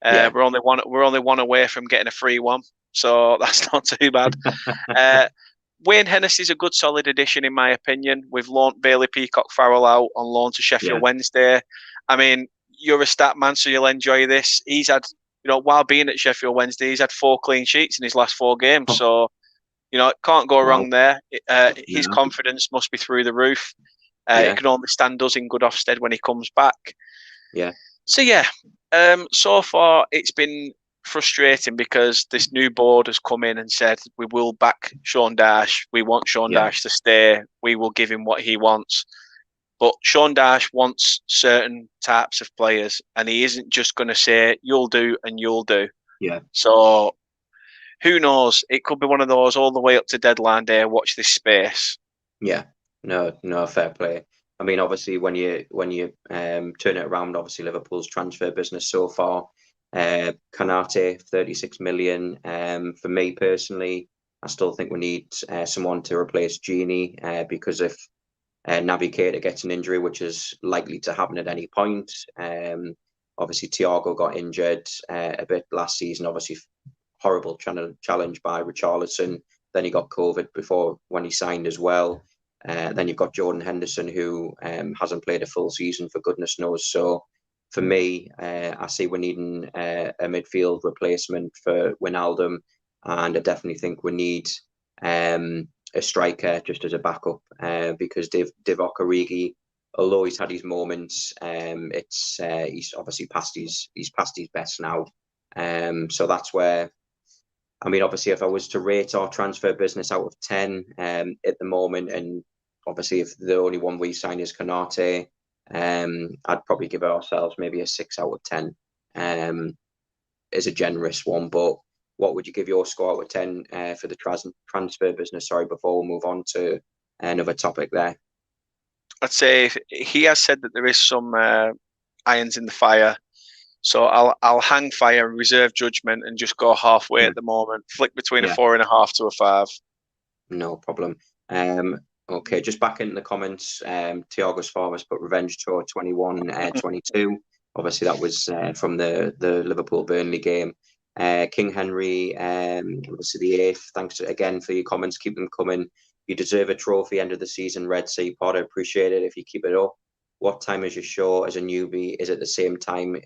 Yeah.
We're only one away from getting a free one, so that's not too bad. Wayne Hennessy's a good solid addition, in my opinion. We've loaned Bailey Peacock-Farrell out on loan to Sheffield Wednesday. I mean, you're a stat man, so you'll enjoy this. He's had, while being at Sheffield Wednesday, he's had 4 clean sheets in his last 4 games. So, it can't go wrong there. His confidence must be through the roof. It can only stand us in good Ofsted when he comes back.
Yeah.
So, so far it's been frustrating because this new board has come in and said, we will back Sean Dyche. We want Sean Dyche to stay. We will give him what he wants. But Sean Dyche wants certain types of players, and he isn't just going to say, you'll do and you'll do.
Yeah.
So who knows? It could be one of those all the way up to deadline day. Watch this space.
Yeah. No, fair play. I mean, obviously, when you turn it around, obviously Liverpool's transfer business so far, Konate, 36 million. For me personally, I still think we need someone to replace Genie because if Naby Keita gets an injury, which is likely to happen at any point, obviously Thiago got injured a bit last season. Obviously, horrible challenge by Richarlison. Then he got COVID before when he signed as well. Then you've got Jordan Henderson, who hasn't played a full season for goodness knows. So for me, I see we're needing a midfield replacement for Wijnaldum, and I definitely think we need a striker just as a backup because Divock Origi, although he's had his moments, he's obviously past his best now. So that's where. I mean, obviously, if I was to rate our transfer business out of 10 at the moment, and obviously if the only one we signed is Konate, I'd probably give ourselves maybe a 6 out of 10 as a generous one. But what would you give your score out of 10 for the transfer business? Sorry, before we move on to another topic there.
I'd say he has said that there is some irons in the fire. So I'll hang fire and reserve judgment and just go halfway at the moment. Flick between a 4.5 to a 5. No
problem. Okay, just back in the comments, Thiago's Farmers put Revenge Tour 21-22. Obviously, that was from the Liverpool Burnley game. King Henry, obviously the 8th. Thanks again for your comments. Keep them coming. You deserve a trophy end of the season, Red Sea Pod. I appreciate it if you keep it up. What time is your show as a newbie? Is it the same time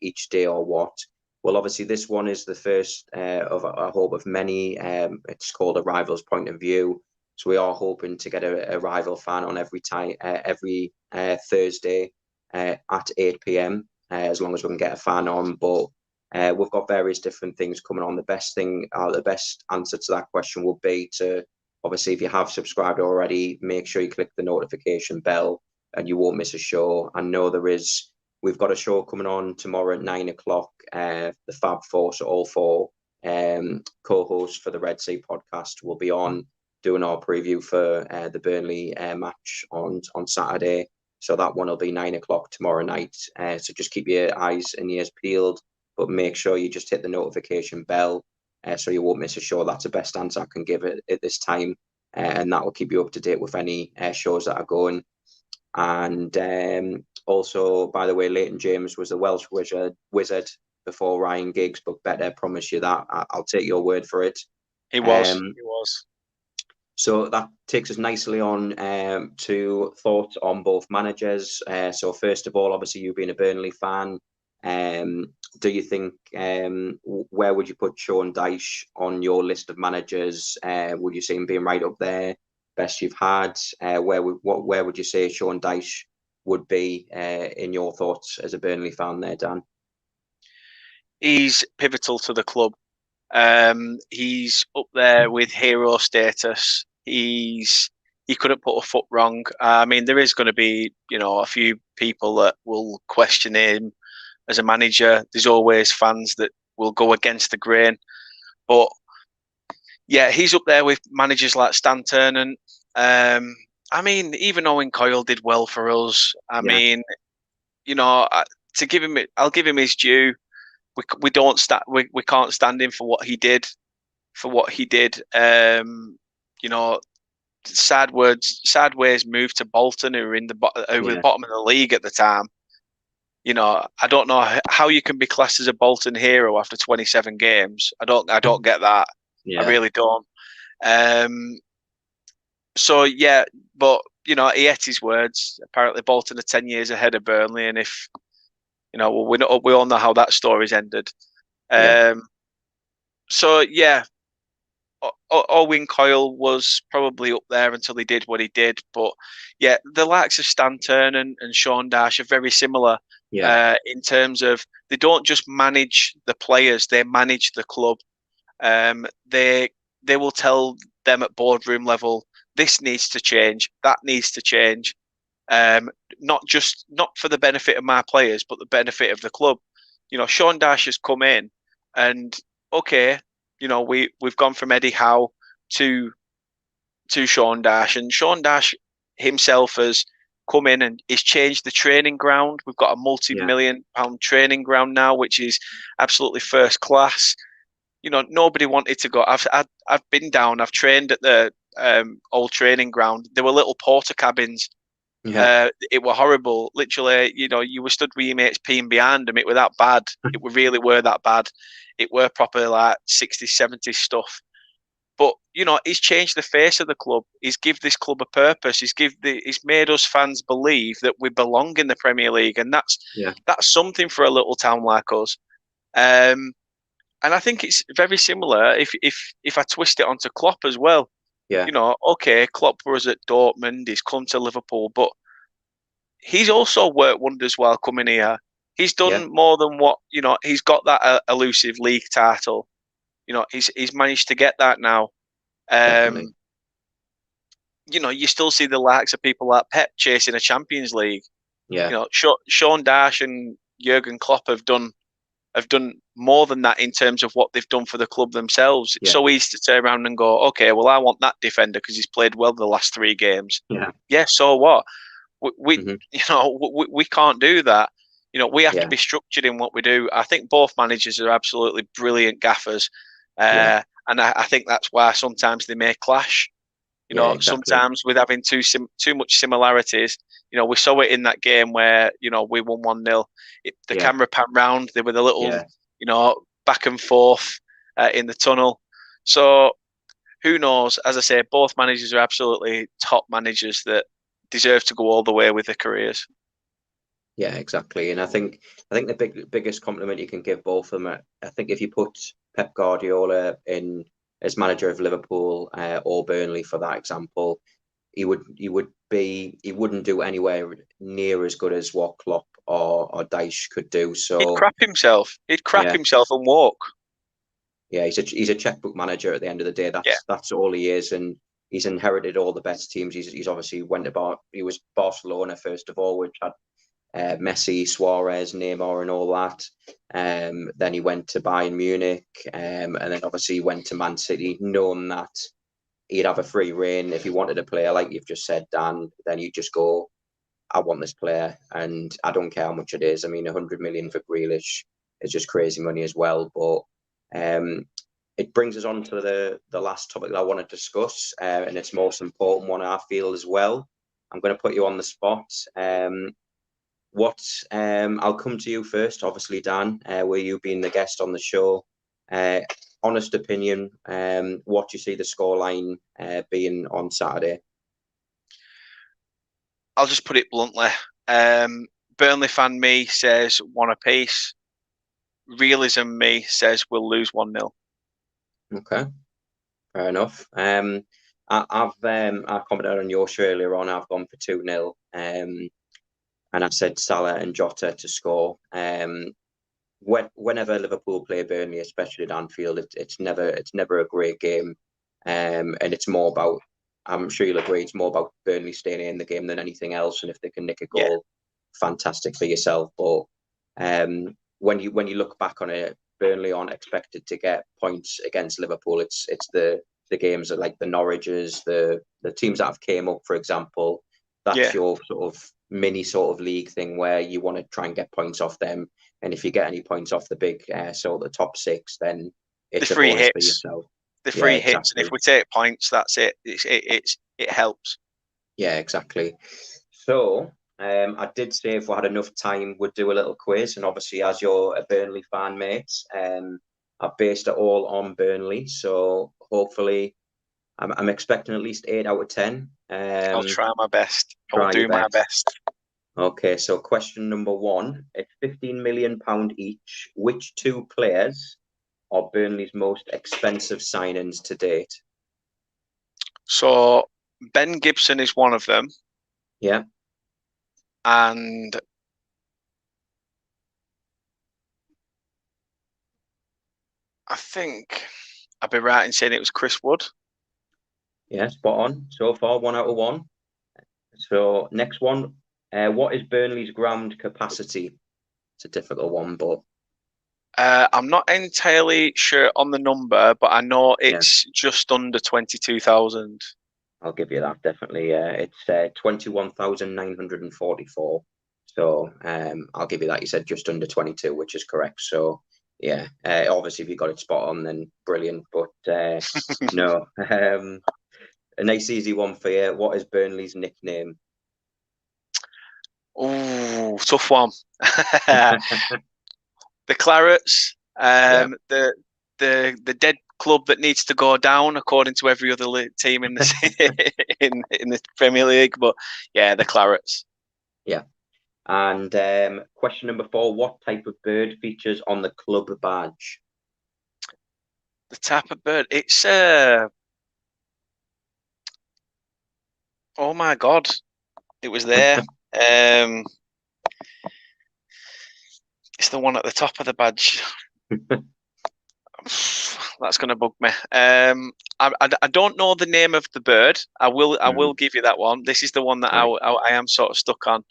each day or what? Well, obviously, this one is the first of I hope of many. It's called A Rival's Point of View. So we are hoping to get a rival fan on every Thursday at 8 p.m. As long as we can get a fan on. But we've got various different things coming on. The best answer to that question would be to, obviously, if you have subscribed already, make sure you click the notification bell and you won't miss a show. I know we've got a show coming on tomorrow at 9 o'clock, the Fab Four, so all 4 co-hosts for the Red Sea podcast will be on doing our preview for the Burnley match on Saturday. So that one will be 9 o'clock tomorrow night. So just keep your eyes and ears peeled, but make sure you just hit the notification bell so you won't miss a show. That's the best answer I can give it at this time. And that will keep you up to date with any shows that are going. And also, by the way, Leighton James was the Welsh wizard before Ryan Giggs, but better promise you that. I'll take your word for it.
He was.
So that takes us nicely on to thoughts on both managers. So first of all, obviously, you being a Burnley fan, do you think where would you put Sean Dyche on your list of managers? Would you see him being right up there? Best you've had? Where would you say Sean Dyche would be in your thoughts as a Burnley fan there, Dan?
He's pivotal to the club. He's up there with hero status. He couldn't put a foot wrong. I mean, there is going to be, a few people that will question him as a manager. There's always fans that will go against the grain. But yeah, he's up there with managers like Stan Ternent. I mean, even Owen Coyle did well for us. I mean, to give him, I'll give him his due. We can't stand him for what he did. Sad ways moved to Bolton, who were in the bottom of the league at the time. I don't know how you can be classed as a Bolton hero after 27 games. I don't get that. I really don't. But he ate his words. Apparently, Bolton are 10 years ahead of Burnley, and if we all know how that story's ended. Owen Coyle was probably up there until he did what he did. But the likes of Stan Turner and Sean Dyche are very similar in terms of they don't just manage the players, they manage the club. They will tell them at boardroom level, this needs to change, that needs to change. Not for the benefit of my players, but the benefit of the club. Sean Dyche has come in and we've gone from Eddie Howe to Sean Dyche, and Sean Dyche himself has come in and he's changed the training ground. We've got a multi-million-pound training ground now, which is absolutely first class. Nobody wanted to go. I've been down. I've trained at the old training ground. There were little porter cabins. It were horrible. Literally, you were stood with your mates peeing behind them. It were that bad. It really were that bad. It were proper like 60s, 70s stuff. But he's changed the face of the club. He's give this club a purpose. He's made us fans believe that we belong in the Premier League, and that's something for a little town like us. And I think it's very similar. If I twist it onto Klopp as well. Klopp was at Dortmund. He's come to Liverpool, but he's also worked wonders while coming here. He's done more than what he's got that elusive league title. He's managed to get that now. You still see the likes of people like Pep chasing a Champions League. Sean Dyche and Jurgen Klopp have done more than that in terms of what they've done for the club themselves. It's so easy to turn around and go, okay, well, I want that defender because he's played well the last 3 games. So what? We can't do that. We have to be structured in what we do. I think both managers are absolutely brilliant gaffers. And I think that's why sometimes they may clash. Sometimes with having too much similarities. We saw it in that game where we won 1-0. The camera pan round. There were the little back and forth in the tunnel. So who knows? As I say, both managers are absolutely top managers that deserve to go all the way with their careers.
Yeah, exactly. And I think the biggest compliment you can give both of them, I think if you put Pep Guardiola in as manager of Liverpool or Burnley for that example, he wouldn't do anywhere near as good as what Klopp or Dyche could do. So
he'd crap himself. He'd crap himself and walk.
Yeah, he's a checkbook manager at the end of the day. That's all he is, and he's inherited all the best teams. He's obviously he was Barcelona first of all, which had Messi, Suarez, Neymar, and all that. Then he went to Bayern Munich, and then obviously he went to Man City, knowing that he'd have a free reign. If he wanted a player, like you've just said, Dan, then you just go, I want this player, and I don't care how much it is. I mean, 100 million for Grealish is just crazy money as well. But it brings us on to the last topic that I want to discuss, and it's the most important one I feel as well. I'm going to put you on the spot. I'll come to you first, obviously, Dan, where you being the guest on the show. Honest opinion, what do you see the scoreline being on Saturday?
I'll just put it bluntly. Burnley fan me says 1 apiece. Realism me says we'll lose 1-0. Okay,
fair enough. I've commented on your show earlier on. I've gone for 2-0. And I said Salah and Jota to score. Whenever Liverpool play Burnley, especially at Anfield, it's never a great game. And it's more about, I'm sure you'll agree, it's more about Burnley staying in the game than anything else. And if they can nick a goal, fantastic for yourself. But when you look back on it, Burnley aren't expected to get points against Liverpool. It's the games that, like the Norwiches, the teams that have came up, for example. That's your sort of mini sort of league thing where you want to try and get points off them, and if you get any points off the big, so the top six, then it's
The
a
free
bonus for
hits.
yourself.
The
Yeah,
free hits, and
exactly.
if we take points, that's it. It helps.
Yeah, exactly. So I did say if we had enough time, we'd do a little quiz. And obviously, as you're a Burnley fan, mate, I've based it all on Burnley. So hopefully, I'm expecting at least 8 out of 10.
I'll try my best. I will
Try your
do my best.
Okay, so question number one, at £15 million each, which two players are Burnley's most expensive signings to date?
So Ben Gibson is one of them,
Yeah.
and I think I'd be right in saying it was Chris Wood.
Yeah, spot on. So far, 1 out of 1. So next one, what is Burnley's ground capacity? It's a difficult one, but
I'm not entirely sure on the number, but I know it's just under 22,000.
I'll give you that, definitely. It's 21,944. So I'll give you that. You said just under 22, which is correct. So yeah, obviously if you got it spot on, then brilliant. But no, a nice easy one for you. What is Burnley's nickname?
Ooh, tough one. The Clarets, the dead club that needs to go down, according to every other team in the in the Premier League. But yeah, the Clarets.
Yeah. And question number 4, what type of bird features on the club badge?
The type of bird, it's oh my God, it was there. It's the one at the top of the badge. That's going to bug me. I don't know the name of the bird. I will give you that one. This is the one that I am sort of stuck on.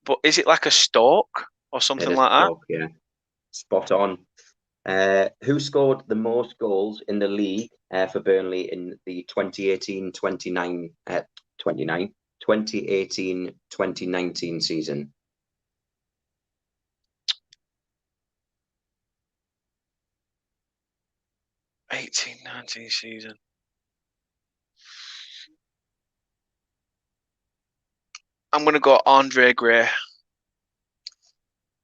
But is it like a stork or something like that?
Yeah, spot on. Who scored the most goals in the league for Burnley in the 2018-2019 season?
'18-19 season. I'm going to go Andre Gray.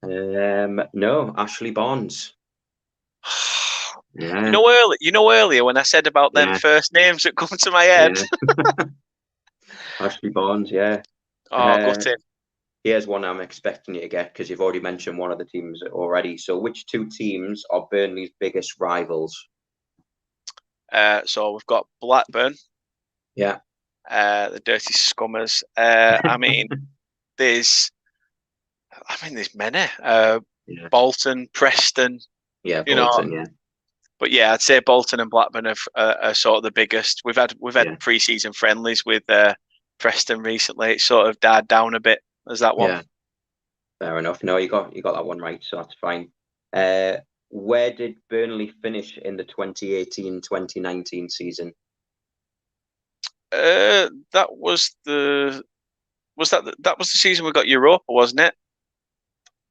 No, Ashley Barnes. Yeah.
You know earlier when I said about them first names that come to my head.
Yeah. Ashley Barnes, yeah.
Oh, got it.
Here's one I'm expecting you to get because you've already mentioned one of the teams already. So, which two teams are Burnley's biggest rivals?
So we've got Blackburn.
Yeah.
The dirty scummers. I mean, there's many. Bolton, Preston.
Yeah, Bolton. Yeah.
But yeah, I'd say Bolton and Blackburn are sort of the biggest. We've had pre-season friendlies with Preston recently. It sort of died down a bit as that one.
Yeah. Fair enough. No, you got that one right, so that's fine. Where did Burnley finish in the 2018-2019 season?
That was the season we got Europa, wasn't it?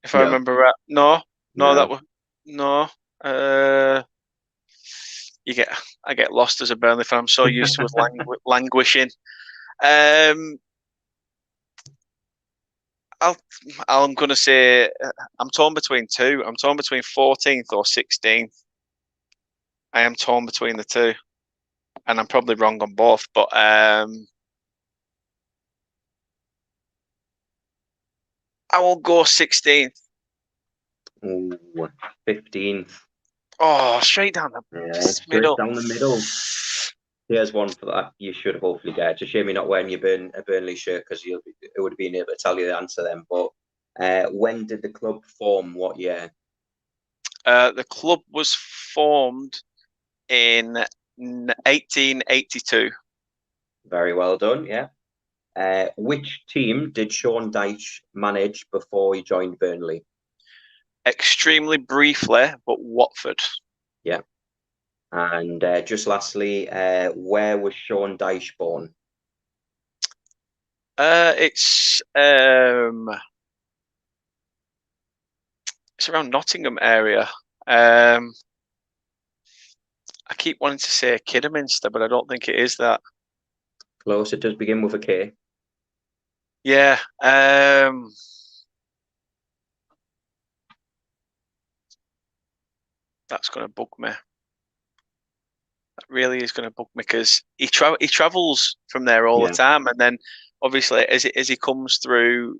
If I remember right. No, that was no. I get lost as a Burnley fan. I'm so used to languishing. I'm going to say I'm torn between two. I'm torn between 14th or 16th. I am torn between the two, and I'm probably wrong on both. But I will go 16th.
Ooh, 15th.
Oh, straight down the middle.
Down the middle. Here's one for that you should hopefully get. It's a shame you're not wearing your Burnley shirt because it would have been able to tell you the answer then. But when did the club form? What year?
The club was formed in 1882.
Very well done. Yeah. Which team did Sean Dyche manage before he joined Burnley?
Extremely briefly, but Watford.
Yeah. And just lastly, where was Sean Dyche born?
It's around Nottingham area. I keep wanting to say Kidderminster, but I don't think it is that.
Close. It does begin with a K.
Yeah. That's going to bug me. That really is going to bug me because he travels from there all the time, and then obviously as he comes through,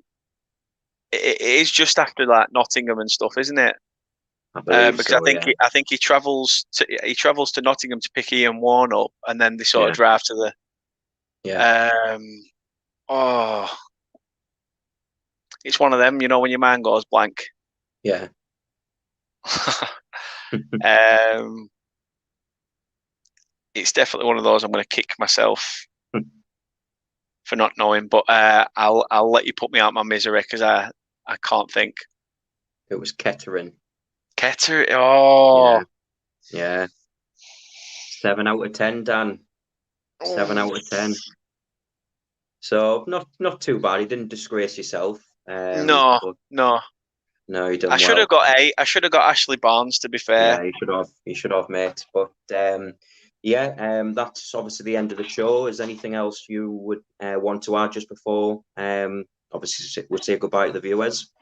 it is just after like Nottingham and stuff, isn't it?
I believe
Because
so,
I think he travels to Nottingham to pick Ian Warne up, and then they sort of drive to the. It's one of them, you know, when your mind goes blank.
Yeah.
It's definitely one of those I'm going to kick myself for not knowing, but I'll let you put me out my misery because I can't think.
It was Kettering.
Kettering. Oh.
Yeah. 7 out of 10, Dan. 7 out of 10. So not too bad. He didn't disgrace yourself.
No.
He done
I should have got 8. I should have got Ashley Barnes, to be fair.
Yeah, he should have, mate. But that's obviously the end of the show. Is there anything else you would want to add just before obviously we'll say goodbye to the viewers?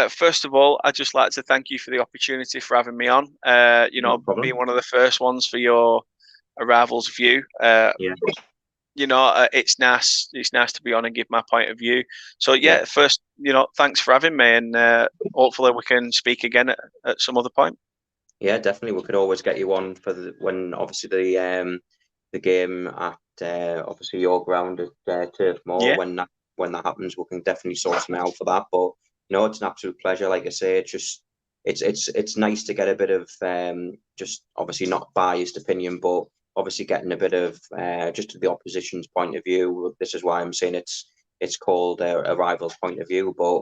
First of all, I'd just like to thank you for the opportunity for having me on.
No problem.
Being one of the first ones for your Arrivals view. It's nice. It's nice to be on and give my point of view. So first, thanks for having me, and hopefully we can speak again at some other point. Yeah,
definitely. We could always get you on for when obviously the game at obviously your ground at Turf Moor. When that happens, we can definitely sort something out for that. But it's an absolute pleasure. Like I say, it's nice to get a bit of just obviously not biased opinion, but obviously getting a bit of just the opposition's point of view. This is why I'm saying it's called a rival's point of view. But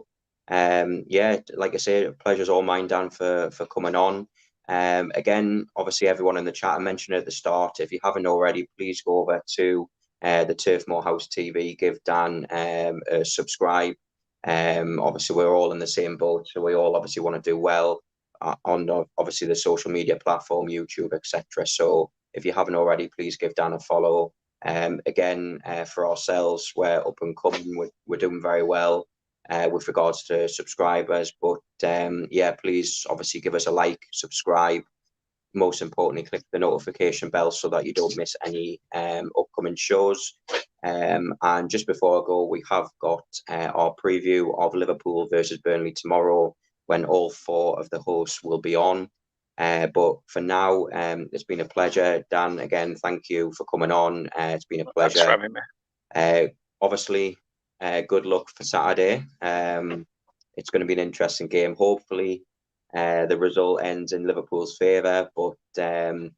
like I say, pleasure's all mine, Dan, for coming on. Again, obviously everyone in the chat, I mentioned at the start, if you haven't already, please go over to the Turf Moor House TV, give Dan a subscribe. Obviously we're all in the same boat, so we all obviously want to do well on obviously the social media platform, YouTube, etc. So if you haven't already, please give Dan a follow. Again, for ourselves, we're up and coming. We're doing very well with regards to subscribers. But please obviously give us a like, subscribe. Most importantly, click the notification bell so that you don't miss any upcoming shows. And just before I go, we have got our preview of Liverpool versus Burnley tomorrow, when all 4 of the hosts will be on. But for now, it's been a pleasure, Dan. Again, thank you for coming on. It's been a pleasure.
Thanks for having me.
Obviously, good luck for Saturday. It's going to be an interesting game. Hopefully, the result ends in Liverpool's favour. But I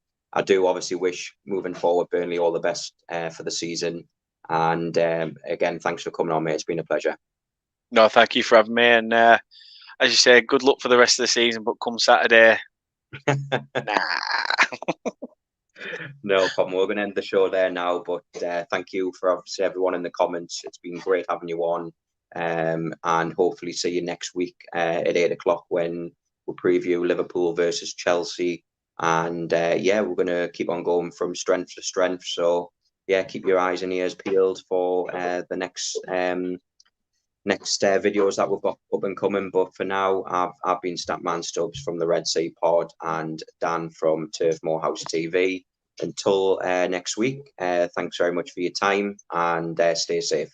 do obviously wish, moving forward, Burnley all the best for the season. And again, thanks for coming on, mate. It's been a pleasure.
No, thank you for having me. And as you say, good luck for the rest of the season. But come Saturday,
No problem. We're going to end the show there now, but thank you for obviously everyone in the comments. It's been great having you on, and hopefully see you next week at 8 o'clock when we'll preview Liverpool versus Chelsea. And we're going to keep on going from strength to strength. So keep your eyes and ears peeled for the next videos that we've got up and coming. But for now, I've been Statman Stubbs from the Red Sea Pod and Dan from Turf Moor House TV. Until next week, thanks very much for your time, and stay safe.